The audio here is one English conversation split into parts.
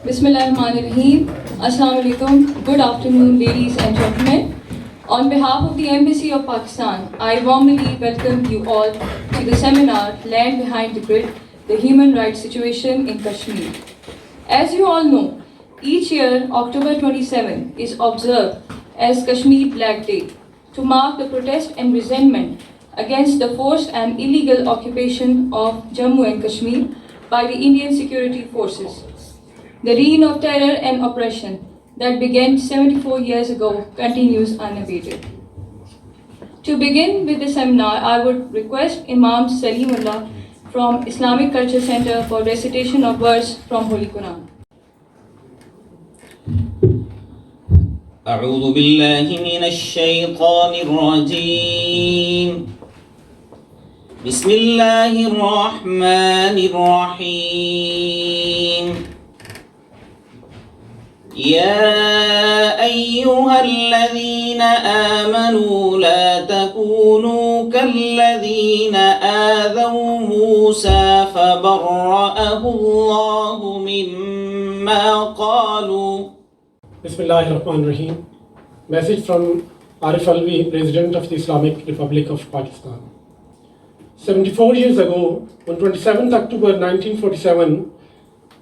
Bismillahirrahmanirrahim. Assalamu alaikum. Good afternoon, ladies and gentlemen. On behalf of the Embassy of Pakistan, I warmly welcome you all to the seminar Land Behind the Grid, the Human Rights Situation in Kashmir. As you all know, each year October 27 is observed as Kashmir Black Day to mark the protest and resentment against the forced and illegal occupation of Jammu and Kashmir by the Indian security forces. The reign of terror and oppression that began 74 years ago continues unabated. To begin with the seminar, I would request Imam Salimullah from Islamic Culture Center for recitation of verse from Holy Quran. أعوذ بالله من الشيطان الرجيم بسم الله الرحمن الرحيم يا أيها الذين آمنوا لا تكونوا كالذين آذوا موسى فبرأه الله مما قالوا. Bismillahirrahmanirrahim. Message from Arif Alvi, President of the Islamic Republic of Pakistan. 74 years ago, on 27th October 1947,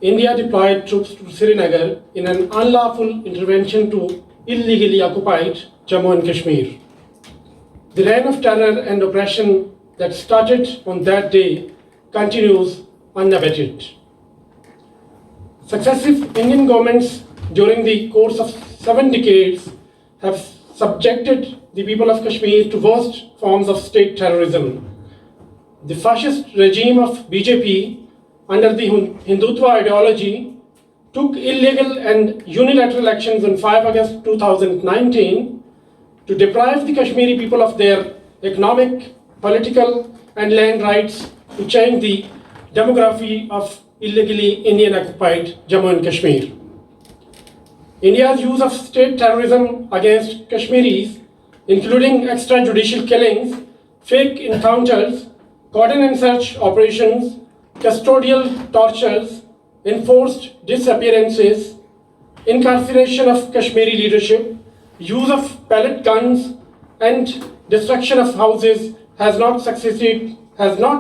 India deployed troops to Srinagar in an unlawful intervention to illegally occupied Jammu and Kashmir. The reign of terror and oppression that started on that day continues unabated. Successive Indian governments during the course of 7 decades have subjected the people of Kashmir to worst forms of state terrorism. The fascist regime of BJP under the Hindutva ideology took illegal and unilateral actions on 5 August 2019 to deprive the Kashmiri people of their economic, political and land rights to change the demography of illegally Indian occupied Jammu and Kashmir. India's use of state terrorism against Kashmiris, including extrajudicial killings, fake encounters, cordon and search operations, custodial tortures, enforced disappearances, incarceration of Kashmiri leadership, use of pellet guns, and destruction of houses has not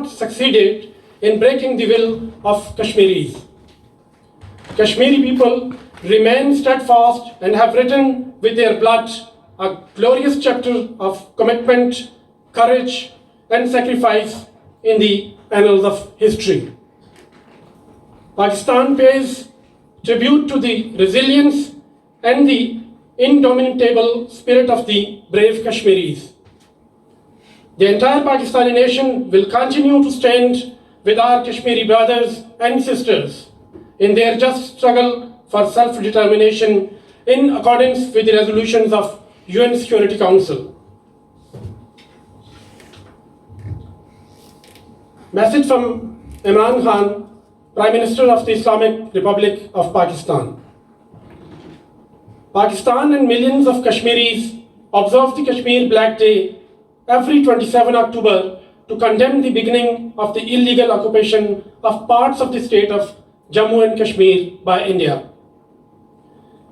succeeded in breaking the will of Kashmiris. Kashmiri people remain steadfast and have written with their blood a glorious chapter of commitment, courage, and sacrifice in the annals of history. Pakistan pays tribute to the resilience and the indomitable spirit of the brave Kashmiris. The entire Pakistani nation will continue to stand with our Kashmiri brothers and sisters in their just struggle for self-determination in accordance with the resolutions of UN Security Council. Message from Imran Khan, Prime Minister of the Islamic Republic of Pakistan. Pakistan and millions of Kashmiris observe the Kashmir Black Day every 27 October to condemn the beginning of the illegal occupation of parts of the state of Jammu and Kashmir by India.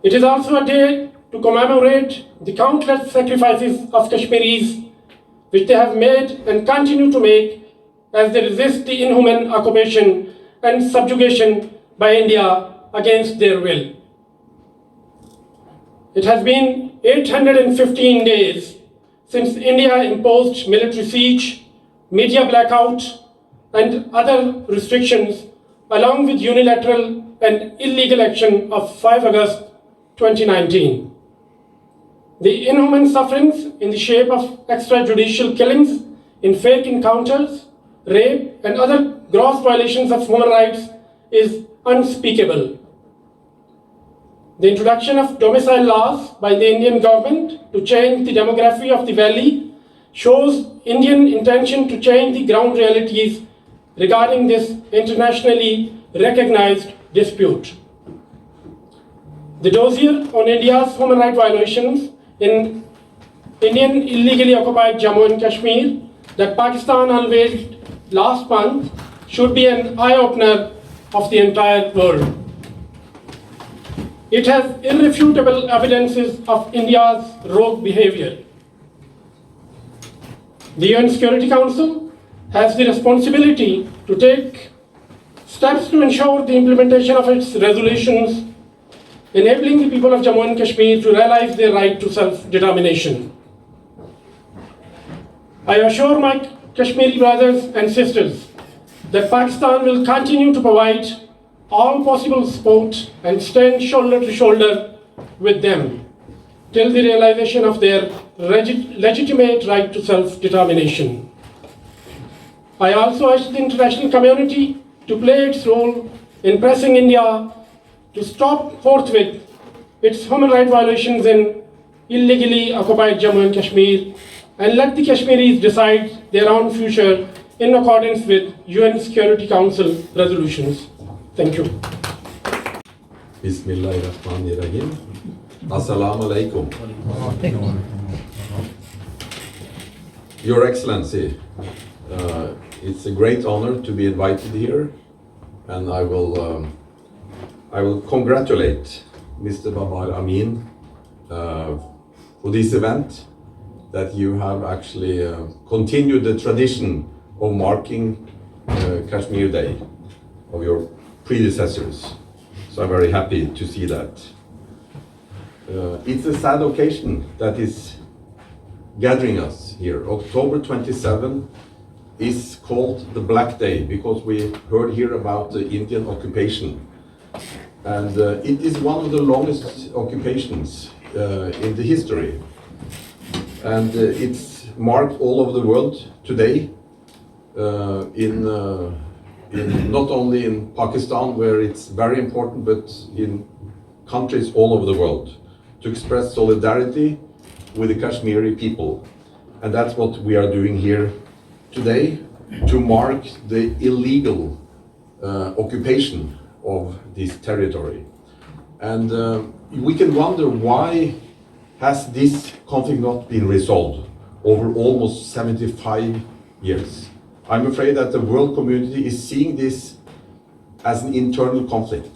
It is also a day to commemorate the countless sacrifices of Kashmiris which they have made and continue to make as they resist the inhuman occupation and subjugation by India against their will. It has been 815 days since India imposed military siege, media blackout, and other restrictions, along with unilateral and illegal action of 5 August 2019. The inhuman sufferings in the shape of extrajudicial killings in fake encounters, rape, and other gross violations of human rights is unspeakable. The introduction of domicile laws by the Indian government to change the demography of the valley shows Indian intention to change the ground realities regarding this internationally recognized dispute. The dossier on India's human rights violations in Indian illegally occupied Jammu and Kashmir that Pakistan unveiled last month should be an eye-opener of the entire world. It has irrefutable evidences of India's rogue behavior. The UN Security Council has the responsibility to take steps to ensure the implementation of its resolutions, enabling the people of Jammu and Kashmir to realize their right to self-determination. I assure my Kashmiri brothers and sisters that Pakistan will continue to provide all possible support and stand shoulder to shoulder with them till the realization of their legitimate right to self-determination. I also urge the international community to play its role in pressing India to stop forthwith its human rights violations in illegally occupied Jammu and Kashmir and let the Kashmiris decide their own future in accordance with UN Security Council resolutions. Thank you. Bismillahirrahmanirrahim. Assalamu alaikum. Your Excellency, it's a great honor to be invited here, and I will congratulate Mr. Babar Amin for this event, that you have actually continued the tradition of marking Kashmir Day of your predecessors. So I'm very happy to see that. It's a sad occasion that is gathering us here. October 27 is called the Black Day because we heard here about the Indian occupation. And it is one of the longest occupations in the history. And it's marked all over the world today, in not only in Pakistan, where it's very important, but in countries all over the world, to express solidarity with the Kashmiri people. And that's what we are doing here today, to mark the illegal occupation of this territory. And we can wonder, why has this conflict not been resolved over almost 75 years? I'm afraid that the world community is seeing this as an internal conflict,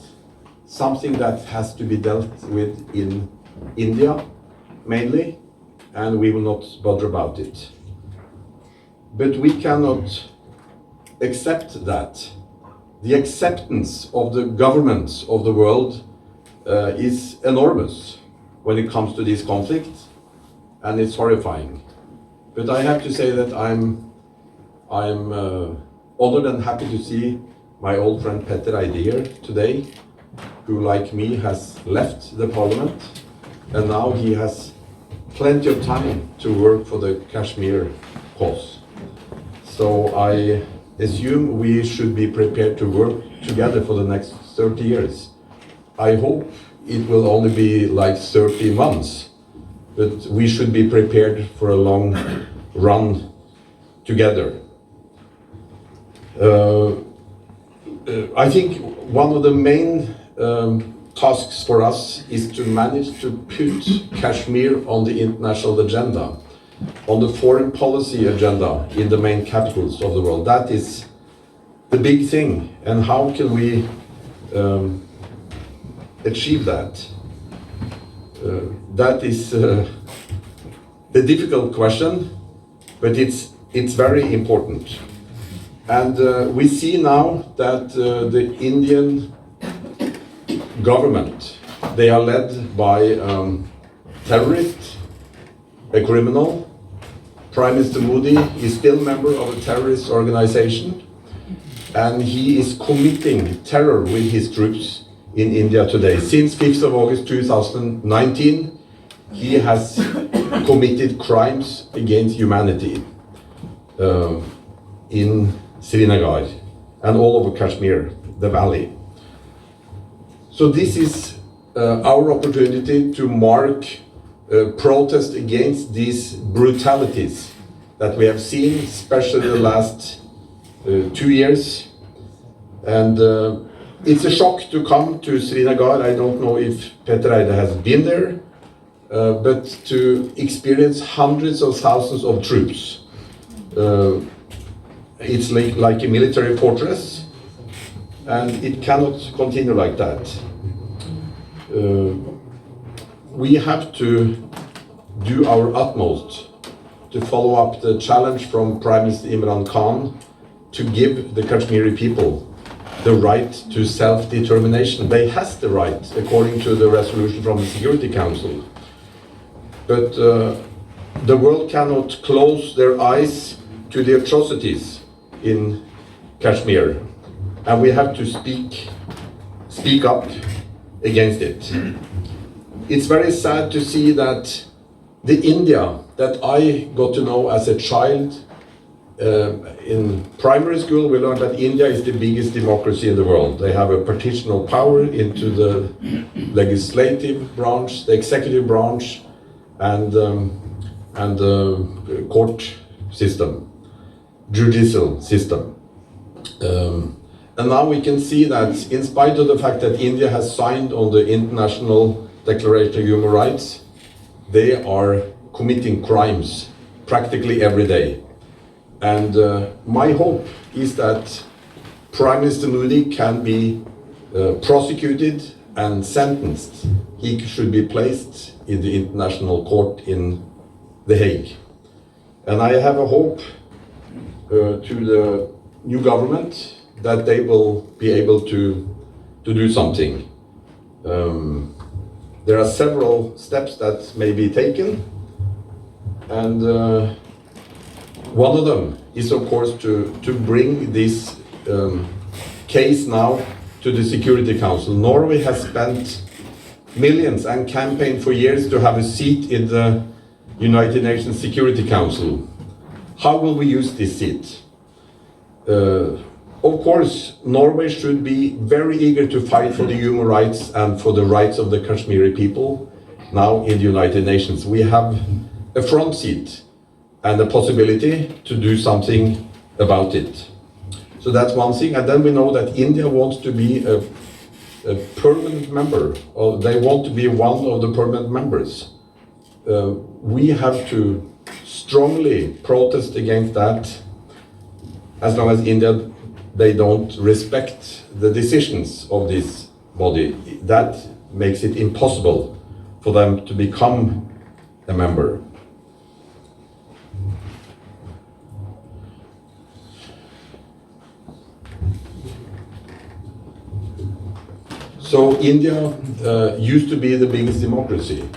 something that has to be dealt with in India mainly, and we will not bother about it. But we cannot accept that. The acceptance of the governments of the world is enormous when it comes to this conflict, and it's horrifying. But I have to say that I'm honored and happy to see my old friend Petter Eide here today, who, like me, has left the parliament, and now he has plenty of time to work for the Kashmir cause. So I assume we should be prepared to work together for the next 30 years. I hope it will only be like 30 months, but we should be prepared for a long run together. I think one of the main tasks for us is to manage to put Kashmir on the international agenda, on the foreign policy agenda in the main capitals of the world. That is the big thing. And how can we achieve that? That is a difficult question, but it's very important. And we see now that the Indian government, they are led by terrorist, a criminal. Prime Minister Modi is still a member of a terrorist organization, and he is committing terror with his troops in India today. Since 5th of August 2019, he has committed crimes against humanity in Srinagar and all over Kashmir, the valley. So this is our opportunity to mark protest against these brutalities that we have seen, especially the last 2 years. And it's a shock to come to Srinagar. I don't know if Petter Eide has been there, but to experience hundreds of thousands of troops. It's like a military fortress, and it cannot continue like that. we have to do our utmost to follow up the challenge from Prime Minister Imran Khan to give the Kashmiri people the right to self-determination. They has the right, according to the resolution from the Security Council. But the world cannot close their eyes to the atrocities in Kashmir, and we have to speak up against it. It's very sad to see that the India that I got to know as a child, in primary school we learned that India is the biggest democracy in the world. They have a partitional power into the legislative branch, the executive branch, and the court system, judicial system. And now we can see that in spite of the fact that India has signed on the International Declaration of Human Rights, they are committing crimes practically every day. And my hope is that Prime Minister Modi can be prosecuted and sentenced. He should be placed in the International Court in The Hague. And I have a hope to the new government that they will be able to do something. There are several steps that may be taken, and one of them is of course to bring this case now to the Security Council. Norway has spent millions and campaigned for years to have a seat in the United Nations Security Council. How will we use this seat? Of course, Norway should be very eager to fight for the human rights and for the rights of the Kashmiri people now in the United Nations. We have a front seat and the possibility to do something about it. So that's one thing. And then we know that India wants to be a permanent member, or they want to be one of the permanent members. We have to strongly protest against that, as long as India, they don't respect the decisions of this body. That makes it impossible for them to become a member. So India used to be the biggest democracy,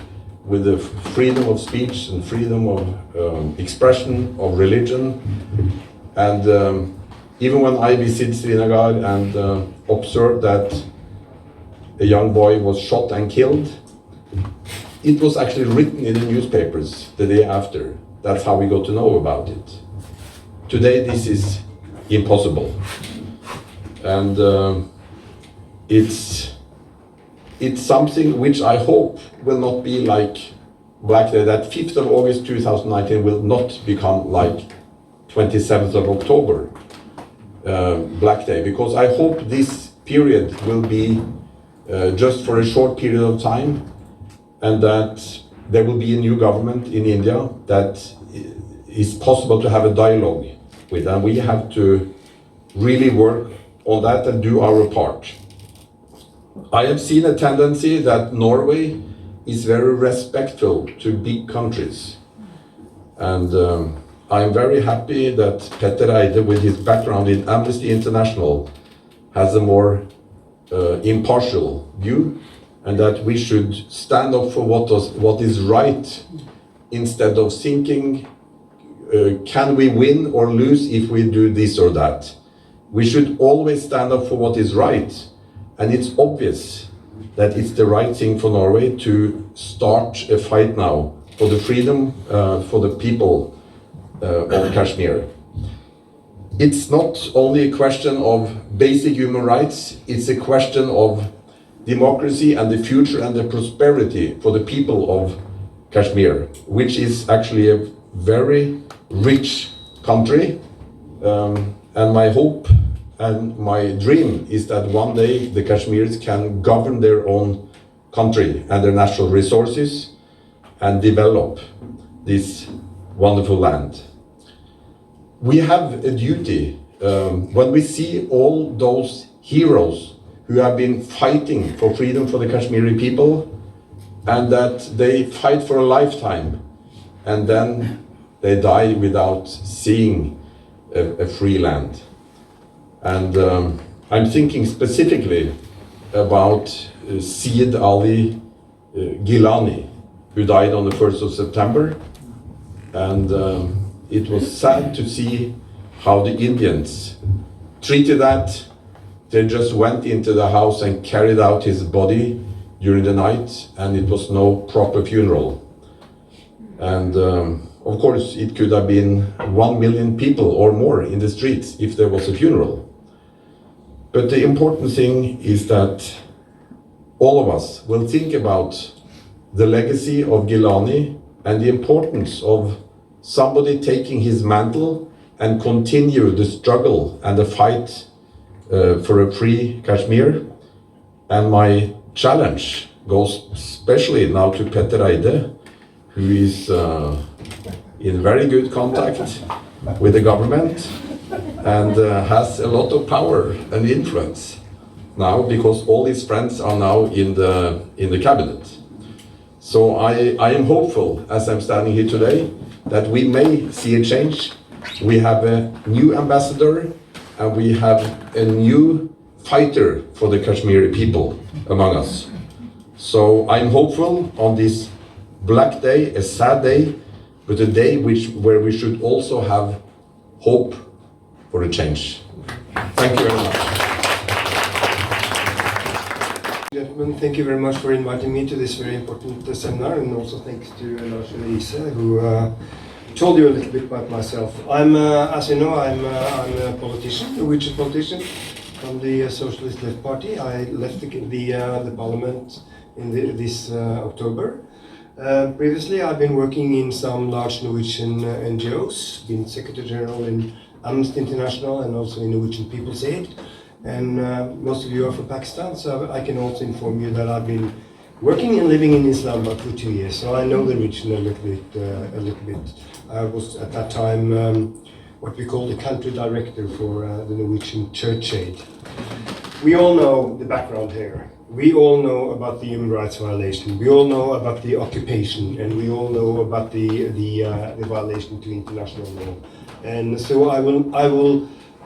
with the freedom of speech and freedom of expression, of religion. And even when I visited Srinagar and observed that a young boy was shot and killed, it was actually written in the newspapers the day after. That's how we got to know about it. Today this is impossible. And it's something which I hope will not be like Black Day. That 5th of August 2019 will not become like 27th of October, Black Day, because I hope this period will be just for a short period of time, and that there will be a new government in India that is possible to have a dialogue with, and we have to really work on that and do our part. I have seen a tendency that Norway is very respectful to big countries, and I'm very happy that Petter Eide, with his background in Amnesty International, has a more impartial view, and that we should stand up for what is right, instead of thinking, can we win or lose if we do this or that? We should always stand up for what is right, and it's obvious that it's the right thing for Norway to start a fight now for the freedom for the people of Kashmir. It's not only a question of basic human rights, it's a question of democracy and the future and the prosperity for the people of Kashmir, which is actually a very rich country. And my hope and my dream is that one day the Kashmiris can govern their own country and their natural resources and develop this wonderful land. We have a duty, when we see all those heroes who have been fighting for freedom for the Kashmiri people, and that they fight for a lifetime and then they die without seeing a free land. And I'm thinking specifically about Syed Ali Gilani, who died on the 1st of September. And it was sad to see how the Indians treated that. They just went into the house and carried out his body during the night, and it was no proper funeral. And of course, it could have been 1 million people or more in the streets if there was a funeral. But the important thing is that all of us will think about the legacy of Gilani and the importance of somebody taking his mantle and continue the struggle and the fight for a free Kashmir. And my challenge goes especially now to Petter Eide, who is in very good contact with the government and has a lot of power and influence now, because all his friends are now in the cabinet. So I am hopeful, as I'm standing here today, that we may see a change. We have a new ambassador and we have a new fighter for the Kashmiri people among us. So I'm hopeful on this black day, a sad day, but a day where we should also have hope for a change. Thank you very much. Gentlemen, thank you very much for inviting me to this very important seminar, and also thanks to Lars and Elise, who told you a little bit about myself. As you know, I'm a politician, a Norwegian politician from the Socialist Left Party. I left the parliament in this October. Previously, I've been working in some large Norwegian NGOs, been Secretary General in Amnesty International and also in Norwegian People's Aid. And most of you are from Pakistan, so I can also inform you that I've been working and living in Islamabad for 2 years, so I know the region a little bit. I was at that time what we call the country director for the Norwegian Church Aid. We all know the background here. We all know about the human rights violation. We all know about the occupation, and we all know about the violation to international law. And so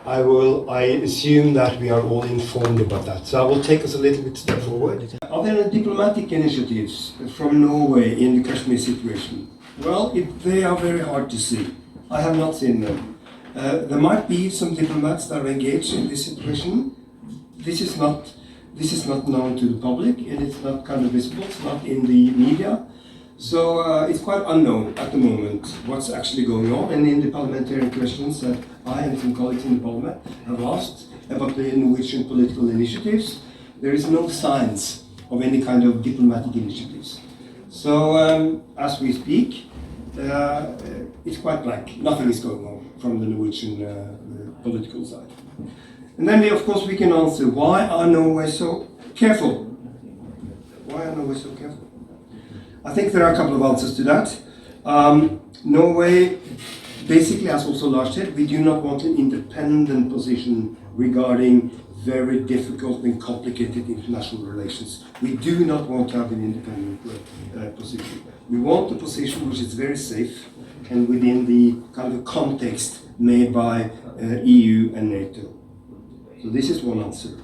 I assume that we are all informed about that. So I will take us a little bit step forward. Are there diplomatic initiatives from Norway in the Kashmir situation? Well, they are very hard to see. I have not seen them. There might be some diplomats that are engaged in this situation. This is not known to the public, and it's not kind of visible. It's not in the media. So it's quite unknown at the moment what's actually going on. And in the parliamentary questions that I and some colleagues in the parliament have asked about the Norwegian political initiatives, there is no signs of any kind of diplomatic initiatives. So as we speak, it's quite blank. Nothing is going on from the Norwegian political side. And then of course we can answer, why are Norway so careful? Why are Norway so careful? I think there are a couple of answers to that. Norway, basically, as also Lars said, we do not want an independent position regarding very difficult and complicated international relations. We do not want to have an independent position. We want a position which is very safe and within the kind of context made by EU and NATO. So this is one answer.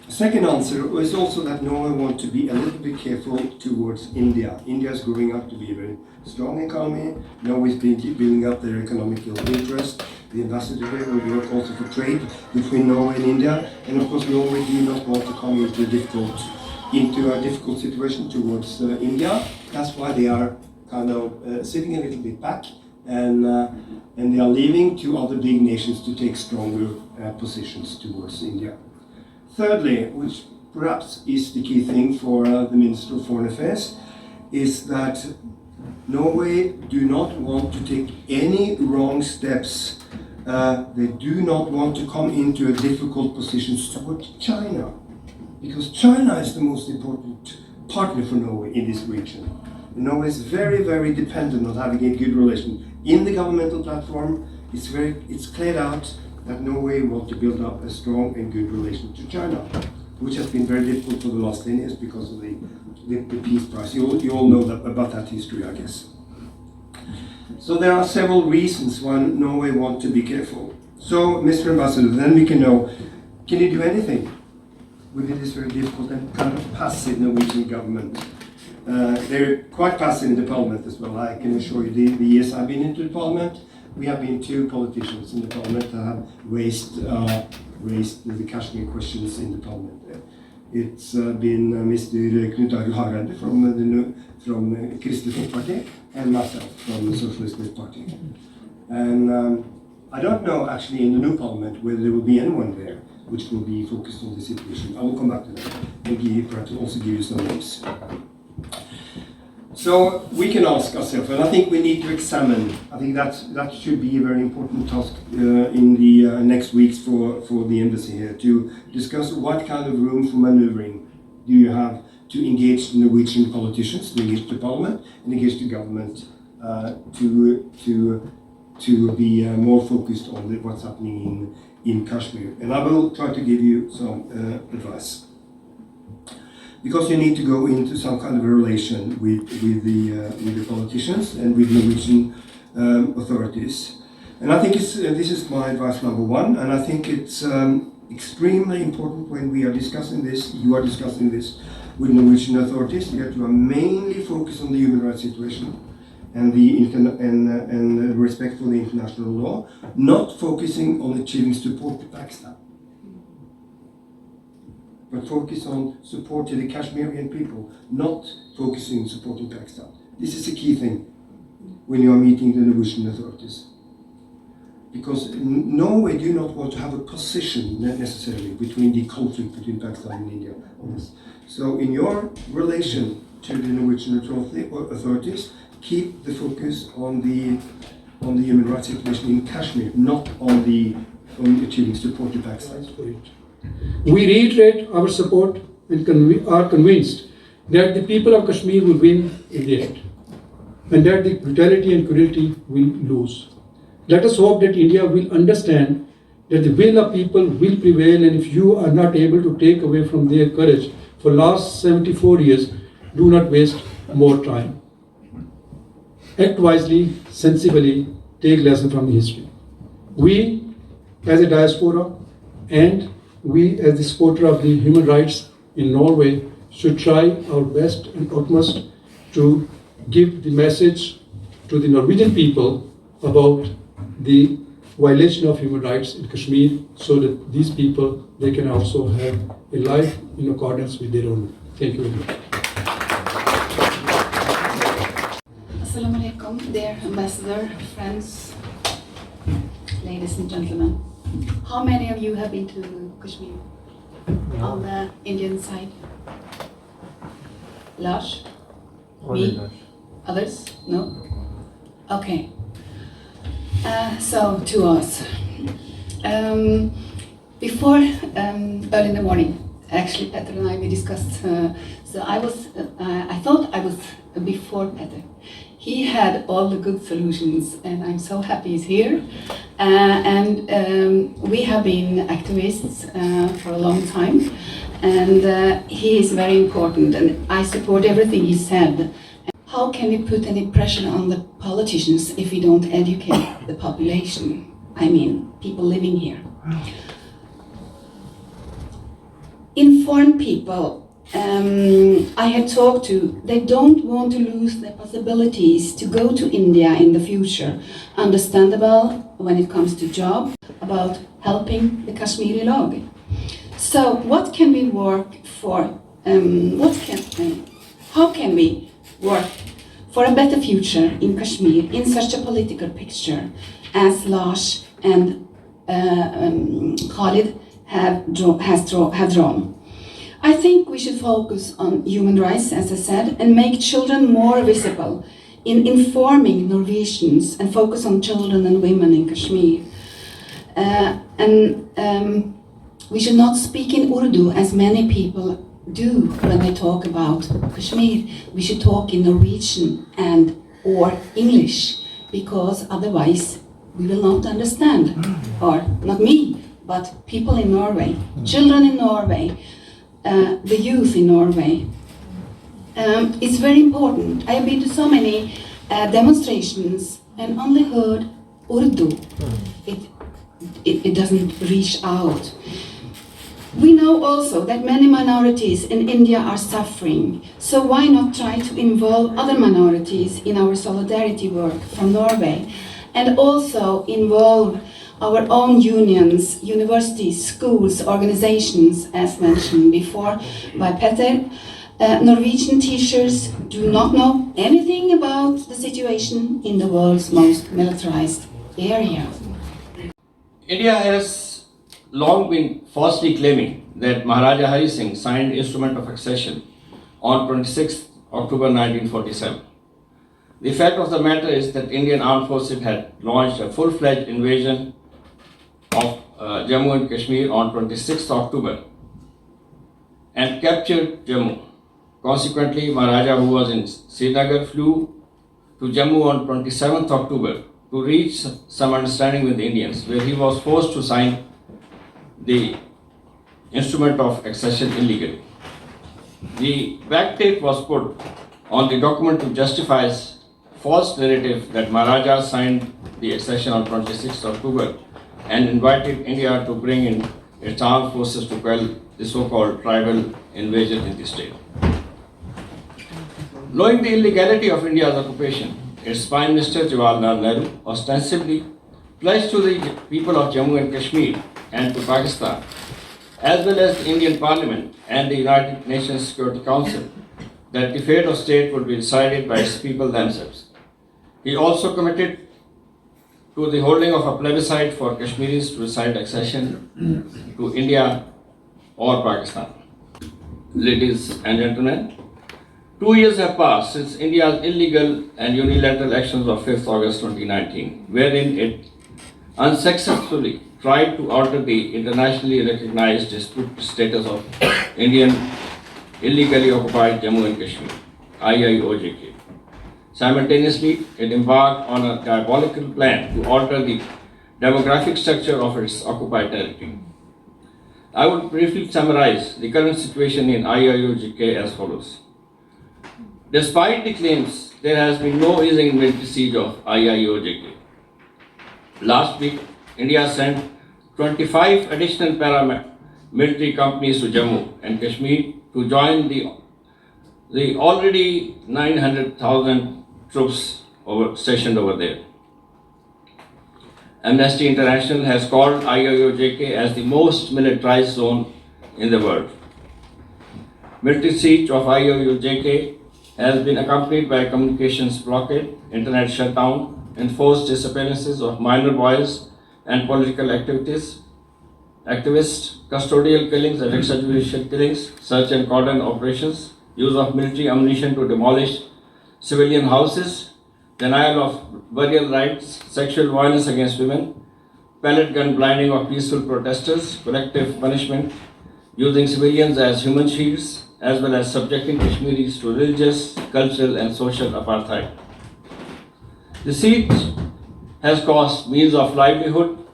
Second answer is also that Norway wants to be a little bit careful towards India. India is growing up to be a very strong economy. Norway is building up their economical interest. The ambassador here will work also for trade between Norway and India. And of course, Norway do not want to come into a difficult situation towards India. That's why they are kind of sitting a little bit back, and they are leaving to other big nations to take stronger positions towards India. Thirdly, which perhaps is the key thing for the Minister of Foreign Affairs, is that Norway do not want to take any wrong steps. They do not want to come into a difficult position towards China, because China is the most important partner for Norway in this region. Norway is very, very dependent on having a good relation. In the governmental platform, it's cleared out that Norway wants to build up a strong and good relation to China, which has been very difficult for the last 10 years because of the peace price. You all know about that history, I guess. So there are several reasons why Norway wants to be careful. So, Mr. Ambassador, then we can know, can you do anything within this very difficult and kind of passive Norwegian government? They're quite passive in the parliament as well. I can assure you, the years I've been into the parliament, we have been 2 politicians in the parliament that have raised the Kashmir questions in the parliament. It's been Mr. Knut Arild Hareide from Kristelig Folkeparti and myself from the Socialist Party. And I don't know actually in the new parliament whether there will be anyone there which will be focused on the situation. I will come back to that and perhaps also give you some names. So we can ask ourselves, and I think we need to examine, I think that should be a very important task in the next weeks for the embassy here, to discuss what kind of room for maneuvering do you have to engage the Norwegian politicians, to engage the parliament, and engage the government to be more focused on what's happening in Kashmir. And I will try to give you some advice. Because you need to go into some kind of a relation with the politicians and with Norwegian authorities. And I think this is my advice number 1, and I think it's extremely important when we are discussing this, you are discussing this with Norwegian authorities, that you are mainly focused on the human rights situation and the respect for the international law, not focusing on achieving support to Pakistan, but focus on support to the Kashmirian people, not focusing on supporting Pakistan. This is a key thing when you are meeting the Norwegian authorities. Because Norway do not want to have a position necessarily between the conflict between Pakistan and India on this. So in your relation to the Norwegian authorities, keep the focus on the human rights situation in Kashmir, not on achieving support to Pakistan. We reiterate our support and are convinced that the people of Kashmir will win in the end, and that the brutality and cruelty will lose. Let us hope that India will understand that the will of people will prevail, and if you are not able to take away from their courage for last 74 years, do not waste more time. Act wisely, sensibly, take lesson from the history. We, as a diaspora, and we, as the supporter of the human rights in Norway, should try our best and utmost to give the message to the Norwegian people about the violation of human rights in Kashmir, so that these people, they can also have a life in accordance with their own. Thank you very much. Assalamu alaikum, dear ambassador, friends, ladies and gentlemen. How many of you have been to Kashmir on the Indian side? Lars? Me? Others? No? Okay. So, to us. Before, early in the morning, actually Petter and I, we discussed, so I thought I was before Petter. He had all the good solutions, and I'm so happy he's here. We have been activists for a long time, and he is very important, and I support everything he said. How can we put any pressure on the politicians if we don't educate the population? I mean, people living here. Inform people. I have talked to, they don't want to lose their possibilities to go to India in the future. Understandable when it comes to job, about helping the Kashmiri log. So what can we work for? How can we work for a better future in Kashmir in such a political picture as Lars and Khalid have drawn? I think we should focus on human rights, as I said, and make children more visible in informing Norwegians, and focus on children and women in Kashmir. We should not speak in Urdu as many people do when they talk about Kashmir. We should talk in Norwegian and or English, because otherwise we will not understand, or not me, but people in Norway, children in Norway, the youth in Norway. It's very important. I have been to so many demonstrations and only heard Urdu. It doesn't reach out. We know also that many minorities in India are suffering, so why not try to involve other minorities in our solidarity work from Norway, and also involve our own unions, universities, schools, organizations, as mentioned before by Petter. Norwegian teachers do not know anything about the situation in the world's most militarized area. India has long been falsely claiming that Maharaja Hari Singh signed Instrument of Accession on 26 October 1947. The fact of the matter is that Indian Armed Forces had launched a full-fledged invasion of Jammu and Kashmir on 26 October and captured Jammu. Consequently, Maharaja, who was in Srinagar, flew to Jammu on 27 October to reach some understanding with the Indians, where he was forced to sign the Instrument of Accession illegally. The backdate was put on the document to justify false narrative that Maharaja signed the accession on 26 October and invited India to bring in its armed forces to quell the so-called tribal invasion in the state. Knowing the illegality of India's occupation, its Prime Minister Jawaharlal Nehru ostensibly pledged to the people of Jammu and Kashmir and to Pakistan, as well as the Indian Parliament and the United Nations Security Council, that the fate of state would be decided by its people themselves. He also committed to the holding of a plebiscite for Kashmiris to decide accession to India or Pakistan. Ladies and gentlemen, 2 years have passed since India's illegal and unilateral actions of 5th August 2019, wherein it unsuccessfully tried to alter the internationally recognized disputed status of Indian illegally occupied Jammu and Kashmir, IIOJK. Simultaneously, it embarked on a diabolical plan to alter the demographic structure of its occupied territory. I will briefly summarize the current situation in IIOJK as follows. Despite the claims, there has been no easing military siege of IIOJK. Last week, India sent 25 additional paramilitary companies to Jammu and Kashmir to join the already 900,000 troops stationed over there. Amnesty International has called IIOJK as the most militarized zone in the world. Military siege of IIOJK has been accompanied by communications blockade, internet shutdown, enforced disappearances of minor boys and political activists, custodial killings and extrajudicial killings, search and cordon operations, use of military ammunition to demolish civilian houses, denial of burial rights, sexual violence against women, pellet gun blinding of peaceful protesters, collective punishment, using civilians as human shields, as well as subjecting Kashmiris to religious, cultural and social apartheid. The siege has caused means of livelihood,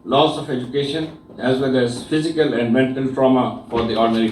loss of education, as well as physical and mental trauma for the ordinary